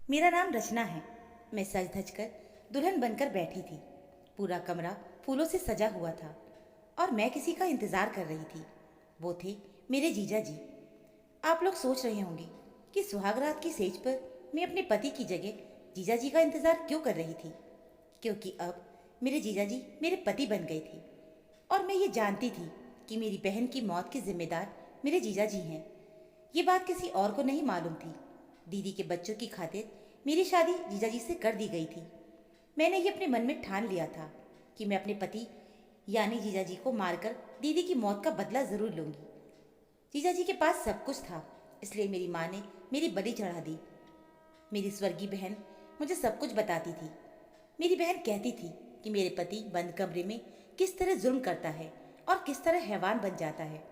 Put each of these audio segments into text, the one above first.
मेरा नाम रचना है। मैं सज धज कर दुल्हन बनकर बैठी थी। पूरा कमरा फूलों से सजा हुआ था और मैं किसी का इंतज़ार कर रही थी। वो थे मेरे जीजा जी। आप लोग सोच रहे होंगे कि सुहागरात की सेज पर मैं अपने पति की जगह जीजा जी का इंतज़ार क्यों कर रही थी, क्योंकि अब मेरे जीजा जी मेरे पति बन गए थे और मैं ये जानती थी कि मेरी बहन की मौत के जिम्मेदार मेरे जीजा जी हैं। ये बात किसी और को नहीं मालूम थी। दीदी के बच्चों की खातिर मेरी शादी जीजा जी से कर दी गई थी। मैंने ये अपने मन में ठान लिया था कि मैं अपने पति यानी जीजा जी को मारकर दीदी की मौत का बदला ज़रूर लूँगी। जीजा जी के पास सब कुछ था, इसलिए मेरी माँ ने मेरी बलि चढ़ा दी। मेरी स्वर्गीय बहन मुझे सब कुछ बताती थी। मेरी बहन कहती थी कि मेरे पति बंद कमरे में किस तरह जुल्म करता है और किस तरह हैवान बन जाता है।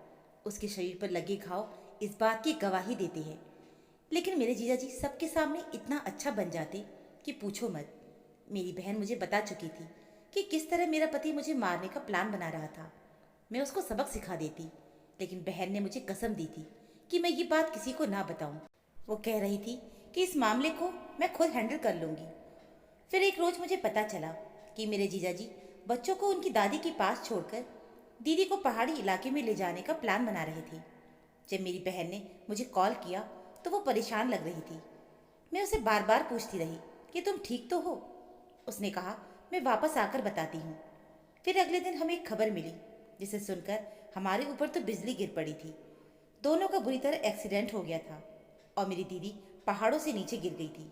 उसके शरीर पर लगे घाव इस बात की गवाही देते हैं। लेकिन मेरे जीजा जी सबके सामने इतना अच्छा बन जाते कि पूछो मत। मेरी बहन मुझे बता चुकी थी कि किस तरह मेरा पति मुझे मारने का प्लान बना रहा था। मैं उसको सबक सिखा देती, लेकिन बहन ने मुझे कसम दी थी कि मैं ये बात किसी को ना बताऊं। वो कह रही थी कि इस मामले को मैं खुद हैंडल कर लूँगी। फिर एक रोज़ मुझे पता चला कि मेरे जीजा जी बच्चों को उनकी दादी के पास छोड़कर दीदी को पहाड़ी इलाके में ले जाने का प्लान बना रहे थे। जब मेरी बहन ने मुझे कॉल किया तो वो परेशान लग रही थी। मैं उसे बार बार पूछती रही कि तुम ठीक तो हो। उसने कहा मैं वापस आकर बताती हूँ। फिर अगले दिन हमें एक खबर मिली जिसे सुनकर हमारे ऊपर तो बिजली गिर पड़ी थी। दोनों का बुरी तरह एक्सीडेंट हो गया था और मेरी दीदी पहाड़ों से नीचे गिर गई थी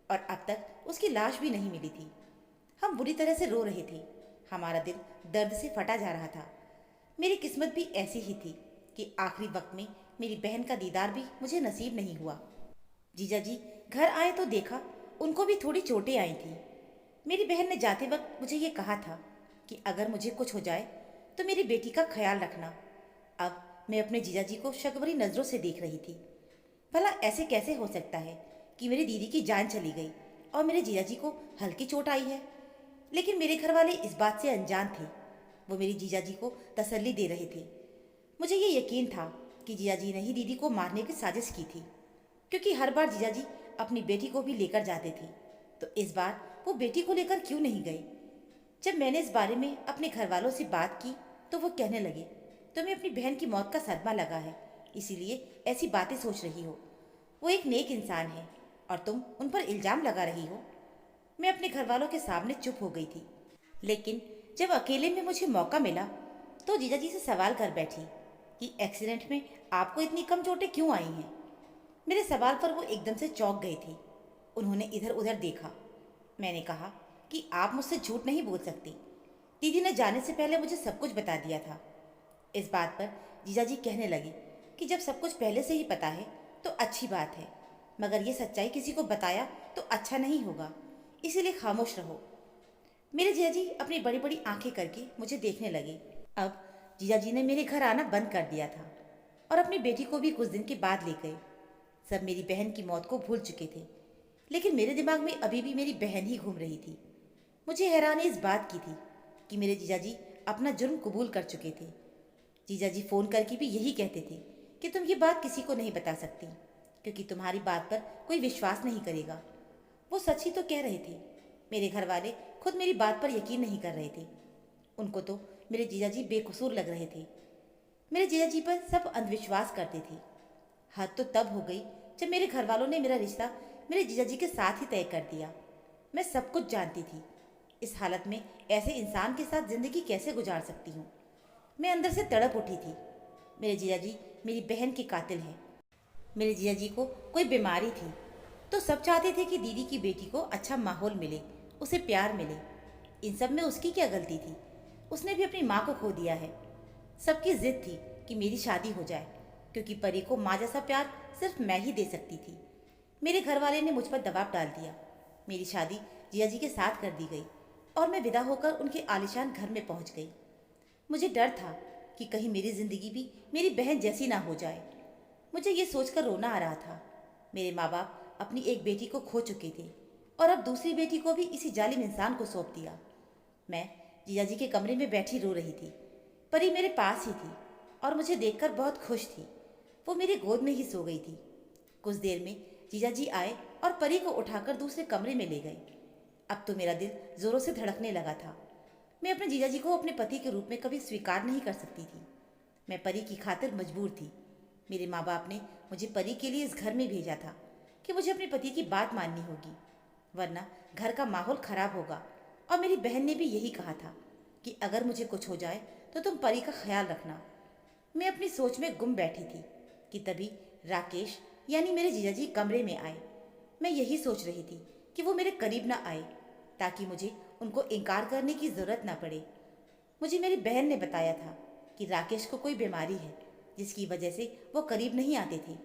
और अब तक उसकी लाश भी नहीं मिली थी। हम बुरी तरह से रो रहे थे। हमारा दिल दर्द से फटा जा रहा था। मेरी किस्मत भी ऐसी ही थी कि आखिरी वक्त में मेरी बहन का दीदार भी मुझे नसीब नहीं हुआ। जीजा जी घर आए तो देखा उनको भी थोड़ी चोटें आई थी। मेरी बहन ने जाते वक्त मुझे ये कहा था कि अगर मुझे कुछ हो जाए तो मेरी बेटी का ख्याल रखना। अब मैं अपने जीजा जी को शक भरी नज़रों से देख रही थी। भला ऐसे कैसे हो सकता है कि मेरी दीदी की जान चली गई और मेरे जीजा जी को हल्की चोट आई है। लेकिन मेरे घर वाले इस बात से अनजान थे। वो मेरे जीजा जी को तसल्ली दे रहे थे। मुझे ये यकीन था कि जीजा जी ने ही दीदी को मारने की साजिश की थी, क्योंकि हर बार जीजा जी अपनी बेटी को भी लेकर जाते थे, तो इस बार वो बेटी को लेकर क्यों नहीं गए। जब मैंने इस बारे में अपने घर वालों से बात की तो वो कहने लगे तुम्हें अपनी बहन की मौत का सदमा लगा है, इसीलिए ऐसी बातें सोच रही हो। वो एक नेक इंसान है और तुम उन पर इल्ज़ाम लगा रही हो। मैं अपने घर वालों के सामने चुप हो गई थी, लेकिन जब अकेले में मुझे मौका मिला तो जीजा जी से सवाल कर बैठी कि एक्सीडेंट में आपको इतनी कम चोटें क्यों आई हैं। मेरे सवाल पर वो एकदम से चौंक गए थे। उन्होंने इधर उधर देखा। मैंने कहा कि आप मुझसे झूठ नहीं बोल सकती। दीदी ने जाने से पहले मुझे सब कुछ बता दिया था। इस बात पर जीजा जी कहने लगे कि जब सब कुछ पहले से ही पता है तो अच्छी बात है, मगर ये सच्चाई किसी को बताया तो अच्छा नहीं होगा, इसीलिए खामोश रहो। मेरे जीजा जी अपनी बड़ी बड़ी आंखें करके मुझे देखने लगे। अब जीजा जी ने मेरे घर आना बंद कर दिया था और अपनी बेटी को भी कुछ दिन के बाद ले गए। सब मेरी बहन की मौत को भूल चुके थे, लेकिन मेरे दिमाग में अभी भी मेरी बहन ही घूम रही थी। मुझे हैरानी इस बात की थी कि मेरे जीजा जी अपना जुर्म कबूल कर चुके थे। जीजा जी फ़ोन करके भी यही कहते थे कि तुम ये बात किसी को नहीं बता सकती, क्योंकि तुम्हारी बात पर कोई विश्वास नहीं करेगा। वो सच ही तो कह रहे थे। मेरे घर वाले खुद मेरी बात पर यकीन नहीं कर रहे थे। उनको तो मेरे जीजा जी बेकसूर लग रहे थे। मेरे जीजा जी पर सब अंधविश्वास करते थे। हद तो तब हो गई जब मेरे घर वालों ने मेरा रिश्ता मेरे जीजा जी के साथ ही तय कर दिया। मैं सब कुछ जानती थी। इस हालत में ऐसे इंसान के साथ ज़िंदगी कैसे गुजार सकती हूँ। मैं अंदर से तड़प उठी थी। मेरे जीजा जी मेरी बहन के कातिल हैं। मेरे जीजा जी को कोई बीमारी थी, तो सब चाहते थे कि दीदी की बेटी को अच्छा माहौल मिले, उसे प्यार मिले। इन सब में उसकी क्या गलती थी। उसने भी अपनी माँ को खो दिया है। सबकी जिद थी कि मेरी शादी हो जाए, क्योंकि परी को माँ जैसा प्यार सिर्फ मैं ही दे सकती थी। मेरे घर वाले ने मुझ पर दबाव डाल दिया। मेरी शादी जिया जी के साथ कर दी गई और मैं विदा होकर उनके आलीशान घर में पहुंच गई। मुझे डर था कि कहीं मेरी जिंदगी भी मेरी बहन जैसी ना हो जाए। मुझे ये सोचकर रोना आ रहा था। मेरे माँ बाप अपनी एक बेटी को खो चुके थे और अब दूसरी बेटी को भी इसी जालिम इंसान को सौंप दिया। मैं जीजा जी के कमरे में बैठी रो रही थी। परी मेरे पास ही थी और मुझे देखकर बहुत खुश थी। वो मेरी गोद में ही सो गई थी। कुछ देर में जीजा जी आए और परी को उठाकर दूसरे कमरे में ले गए। अब तो मेरा दिल जोरों से धड़कने लगा था। मैं अपने जीजा जी को अपने पति के रूप में कभी स्वीकार नहीं कर सकती थी। मैं परी की खातिर मजबूर थी। मेरे माँ बाप ने मुझे परी के लिए इस घर में भेजा था कि मुझे अपने पति की बात माननी होगी, वरना घर का माहौल खराब होगा। और मेरी बहन ने भी यही कहा था कि अगर मुझे कुछ हो जाए तो तुम परी का ख्याल रखना। मैं अपनी सोच में गुम बैठी थी कि तभी राकेश यानी मेरे जीजा जी कमरे में आए। मैं यही सोच रही थी कि वो मेरे करीब ना आए ताकि मुझे उनको इनकार करने की ज़रूरत ना पड़े। मुझे मेरी बहन ने बताया था कि राकेश को कोई बीमारी है जिसकी वजह से वो करीब नहीं आते थे।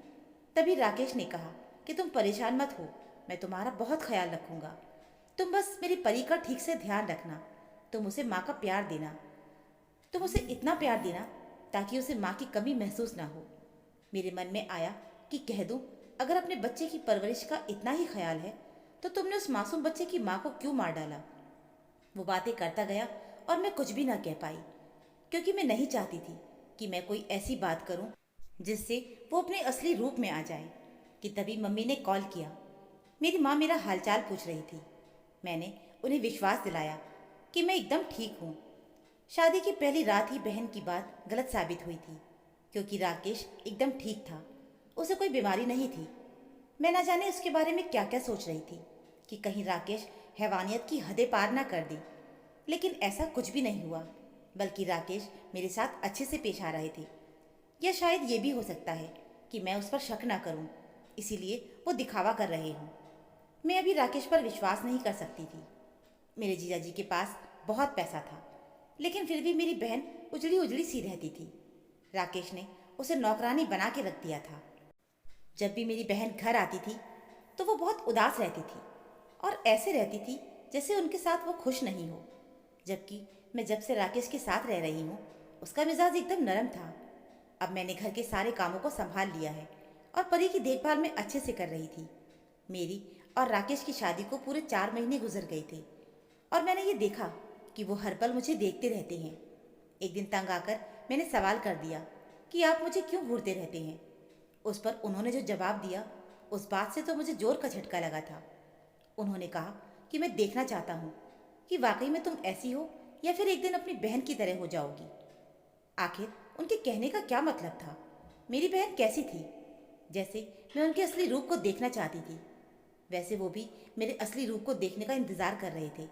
तभी राकेश ने कहा कि तुम परेशान मत हो, मैं तुम्हारा बहुत ख्याल रखूंगा। तुम बस मेरी परी का ठीक से ध्यान रखना। तुम उसे माँ का प्यार देना। तुम उसे इतना प्यार देना ताकि उसे माँ की कमी महसूस ना हो। मेरे मन में आया कि कह दूं, अगर अपने बच्चे की परवरिश का इतना ही ख्याल है तो तुमने उस मासूम बच्चे की माँ को क्यों मार डाला। वो बातें करता गया और मैं कुछ भी ना कह पाई, क्योंकि मैं नहीं चाहती थी कि मैं कोई ऐसी बात करूं जिससे वो अपने असली रूप में आ जाए। कि तभी मम्मी ने कॉल किया। मेरी माँ मेरा हालचाल पूछ रही थी। मैंने उन्हें विश्वास दिलाया कि मैं एकदम ठीक हूँ। शादी की पहली रात ही बहन की बात गलत साबित हुई थी, क्योंकि राकेश एकदम ठीक था, उसे कोई बीमारी नहीं थी। मैं ना जाने उसके बारे में क्या क्या सोच रही थी कि कहीं राकेश हैवानियत की हदें पार ना कर दे। लेकिन ऐसा कुछ भी नहीं हुआ, बल्कि राकेश मेरे साथ अच्छे से पेश आ रहे थे। या शायद ये भी हो सकता है कि मैं उस पर शक ना करूं, इसीलिए वो दिखावा कर रहे हों। मैं अभी राकेश पर विश्वास नहीं कर सकती थी। मेरे जीजा जी के पास बहुत पैसा था, लेकिन फिर भी मेरी बहन उजड़ी उजड़ी सी रहती थी। राकेश ने उसे नौकरानी बना के रख दिया था। जब भी मेरी बहन घर आती थी तो वो बहुत उदास रहती थी और ऐसे रहती थी जैसे उनके साथ वो खुश नहीं हो। जबकि मैं जब से राकेश के साथ रह रही हूँ उसका मिजाज एकदम नरम था। अब मैंने घर के सारे कामों को संभाल लिया है और परी की देखभाल में अच्छे से कर रही थी। मेरी और राकेश की शादी को पूरे 4 महीने गुजर गए थे और मैंने ये देखा कि वो हर पल मुझे देखते रहते हैं। एक दिन तंग आकर मैंने सवाल कर दिया कि आप मुझे क्यों घूरते रहते हैं। उस पर उन्होंने जो जवाब दिया, उस बात से तो मुझे जोर का झटका लगा था। उन्होंने कहा कि मैं देखना चाहता हूँ कि वाकई में तुम ऐसी हो या फिर एक दिन अपनी बहन की तरह हो जाओगी। आखिर उनके कहने का क्या मतलब था। मेरी बहन कैसी थी? जैसे मैं उनके असली रूप को देखना चाहती थी, वैसे वो भी मेरे असली रूप को देखने का इंतज़ार कर रहे थे।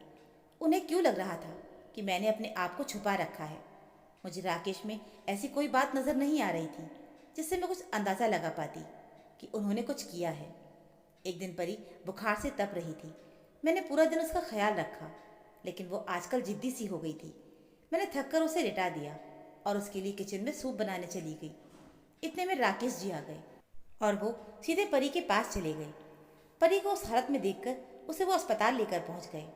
उन्हें क्यों लग रहा था कि मैंने अपने आप को छुपा रखा है। मुझे राकेश में ऐसी कोई बात नज़र नहीं आ रही थी जिससे मैं कुछ अंदाज़ा लगा पाती कि उन्होंने कुछ किया है। एक दिन परी बुखार से तप रही थी। मैंने पूरा दिन उसका ख्याल रखा, लेकिन वो आजकल जिद्दी सी हो गई थी। मैंने थक कर उसे लिटा दिया और उसके लिए किचन में सूप बनाने चली गई। इतने में राकेश जी आ गए और वो सीधे परी के पास चले गए। परी को उस हालत में देखकर उसे वो अस्पताल लेकर पहुंच गए।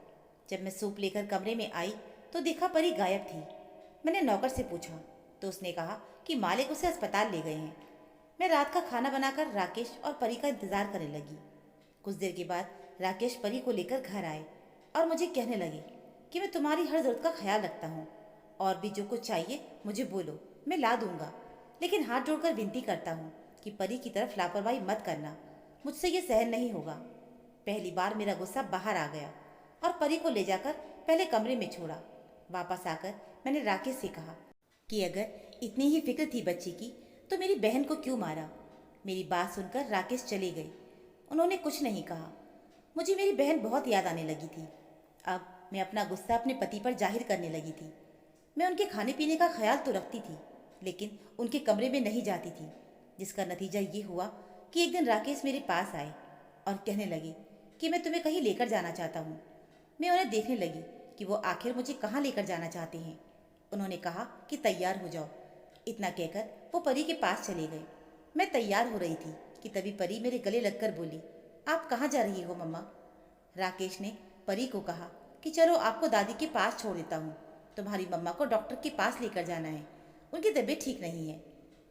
जब मैं सूप लेकर कमरे में आई तो देखा परी गायब थी। मैंने नौकर से पूछा तो उसने कहा कि मालिक उसे अस्पताल ले गए हैं। मैं रात का खाना बनाकर राकेश और परी का इंतज़ार करने लगी। कुछ देर के बाद राकेश परी को लेकर घर आए और मुझे कहने लगे कि मैं तुम्हारी हर ज़रूरत का ख्याल रखता हूँ और भी जो कुछ चाहिए मुझे बोलो, मैं ला दूंगा। लेकिन हाथ जोड़कर विनती करता हूँ कि परी की तरफ लापरवाही मत करना, मुझसे ये सहन नहीं होगा। पहली बार मेरा गुस्सा बाहर आ गया और परी को ले जाकर पहले कमरे में छोड़ा। वापस आकर मैंने राकेश से कहा कि अगर इतनी ही फिक्र थी बच्ची की तो मेरी बहन को क्यों मारा। मेरी बात सुनकर राकेश चले गए। उन्होंने कुछ नहीं कहा। मुझे मेरी बहन बहुत याद आने लगी थी। अब मैं अपना गुस्सा अपने पति पर जाहिर करने लगी थी। मैं उनके खाने पीने का ख्याल तो रखती थी, लेकिन उनके कमरे में नहीं जाती थी, जिसका नतीजा ये हुआ कि एक दिन राकेश मेरे पास आए और कहने लगे कि मैं तुम्हें कहीं लेकर जाना चाहता हूँ। मैं उन्हें देखने लगी कि वो आखिर मुझे कहाँ लेकर जाना चाहते हैं। उन्होंने कहा कि तैयार हो जाओ। इतना कहकर वो परी के पास चले गए। मैं तैयार हो रही थी कि तभी परी मेरे गले लगकर बोली, आप कहाँ जा रही हो मम्मा? राकेश ने परी को कहा कि चलो आपको दादी के पास छोड़ देता हूँ, तुम्हारी मम्मा को डॉक्टर के पास लेकर जाना है, उनकी तबीयत ठीक नहीं है।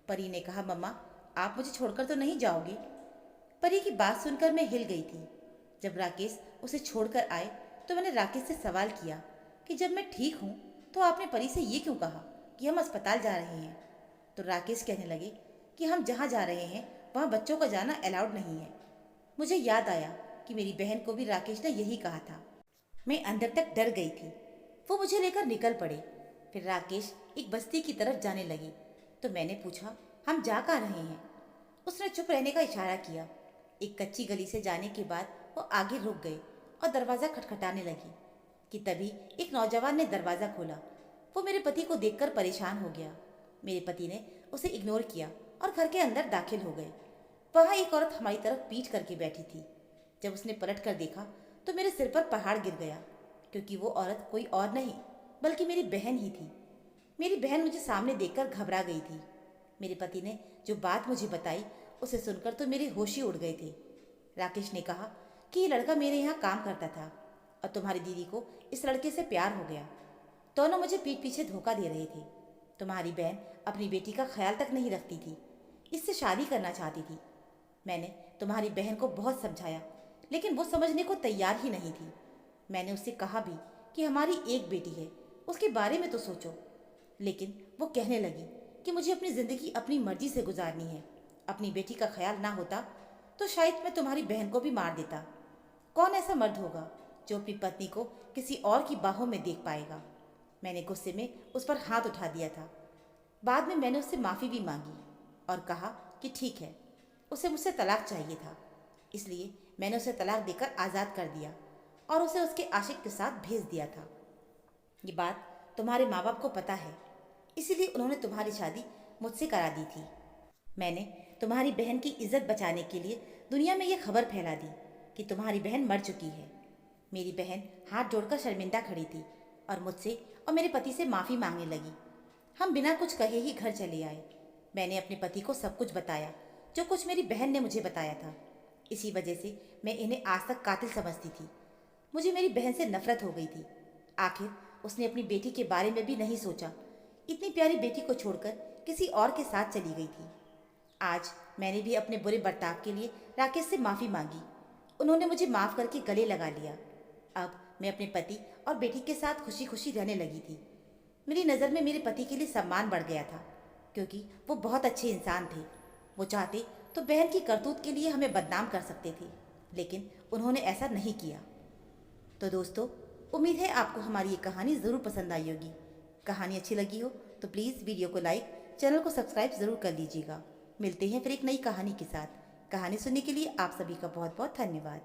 परी ने कहा, मम्मा आप मुझे छोड़कर तो नहीं जाओगे? परी की बात सुनकर मैं हिल गई थी। जब राकेश उसे छोड़कर आए तो मैंने राकेश से सवाल किया कि जब मैं ठीक हूँ तो आपने परी से ये क्यों कहा कि हम अस्पताल जा रहे हैं? तो राकेश कहने लगे कि हम जहाँ जा रहे हैं वहाँ बच्चों का जाना अलाउड नहीं है। मुझे याद आया कि मेरी बहन को भी राकेश ने यही कहा था। मैं अंदर तक डर गई थी। वो मुझे लेकर निकल पड़े। फिर राकेश एक बस्ती की तरफ जाने लगे तो मैंने पूछा, हम जा कहाँ रहे हैं? उसने चुप रहने का इशारा किया। एक कच्ची गली से जाने के बाद वो आगे रुक गए और दरवाज़ा खटखटाने लगी कि तभी एक नौजवान ने दरवाज़ा खोला। वो मेरे पति को देखकर परेशान हो गया। मेरे पति ने उसे इग्नोर किया और घर के अंदर दाखिल हो गए। वहाँ एक औरत हमारी तरफ पीठ करके बैठी थी। जब उसने पलट कर देखा तो मेरे सिर पर पहाड़ गिर गया, क्योंकि वो औरत कोई और नहीं बल्कि मेरी बहन ही थी। मेरी बहन मुझे सामने देखकर घबरा गई थी। मेरे पति ने जो बात मुझे बताई उसे सुनकर तो मेरे होश ही उड़ गए थे। राकेश ने कहा कि ये लड़का मेरे यहाँ काम करता था और तुम्हारी दीदी को इस लड़के से प्यार हो गया। दोनों मुझे पीठ पीछे धोखा दे रहे थे। तुम्हारी बहन अपनी बेटी का ख्याल तक नहीं रखती थी, इससे शादी करना चाहती थी। मैंने तुम्हारी बहन को बहुत समझाया, लेकिन वो समझने को तैयार ही नहीं थी। मैंने उससे कहा भी कि हमारी एक बेटी है, उसके बारे में तो सोचो। लेकिन वो कहने लगी कि मुझे अपनी ज़िंदगी अपनी मर्जी से गुजारनी है। अपनी बेटी का ख्याल ना होता तो शायद मैं तुम्हारी बहन को भी मार देता। कौन ऐसा मर्द होगा जो अपनी पत्नी को किसी और की बाहों में देख पाएगा? मैंने गुस्से में उस पर हाथ उठा दिया था। बाद में मैंने उससे माफ़ी भी मांगी और कहा कि ठीक है, उसे मुझसे तलाक चाहिए था, इसलिए मैंने उसे तलाक देकर आज़ाद कर दिया और उसे उसके आशिक के साथ भेज दिया था। ये बात तुम्हारे माँ बाप को पता है, इसीलिए उन्होंने तुम्हारी शादी मुझसे करा दी थी। मैंने तुम्हारी बहन की इज्जत बचाने के लिए दुनिया में ये खबर फैला दी कि तुम्हारी बहन मर चुकी है। मेरी बहन हाथ जोड़कर शर्मिंदा खड़ी थी और मुझसे और मेरे पति से माफ़ी मांगने लगी। हम बिना कुछ कहे ही घर चले आए। मैंने अपने पति को सब कुछ बताया, जो कुछ मेरी बहन ने मुझे बताया था। इसी वजह से मैं इन्हें आज तक कातिल समझती थी। मुझे मेरी बहन से नफरत हो गई थी। आखिर उसने अपनी बेटी के बारे में भी नहीं सोचा। इतनी प्यारी बेटी को छोड़कर किसी और के साथ चली गई थी। आज मैंने भी अपने बुरे बर्ताव के लिए राकेश से माफ़ी मांगी। उन्होंने मुझे माफ़ करके गले लगा लिया। अब मैं अपने पति और बेटी के साथ खुशी खुशी रहने लगी थी। मेरी नज़र में मेरे पति के लिए सम्मान बढ़ गया था, क्योंकि वो बहुत अच्छे इंसान थे। वो चाहते तो बहन की करतूत के लिए हमें बदनाम कर सकते थे, लेकिन उन्होंने ऐसा नहीं किया। तो दोस्तों, उम्मीद है आपको हमारी ये कहानी ज़रूर पसंद आई होगी। कहानी अच्छी लगी हो तो प्लीज़ वीडियो को लाइक, चैनल को सब्सक्राइब ज़रूर कर लीजिएगा। मिलते हैं फिर एक नई कहानी के साथ। कहानी सुनने के लिए आप सभी का बहुत बहुत धन्यवाद।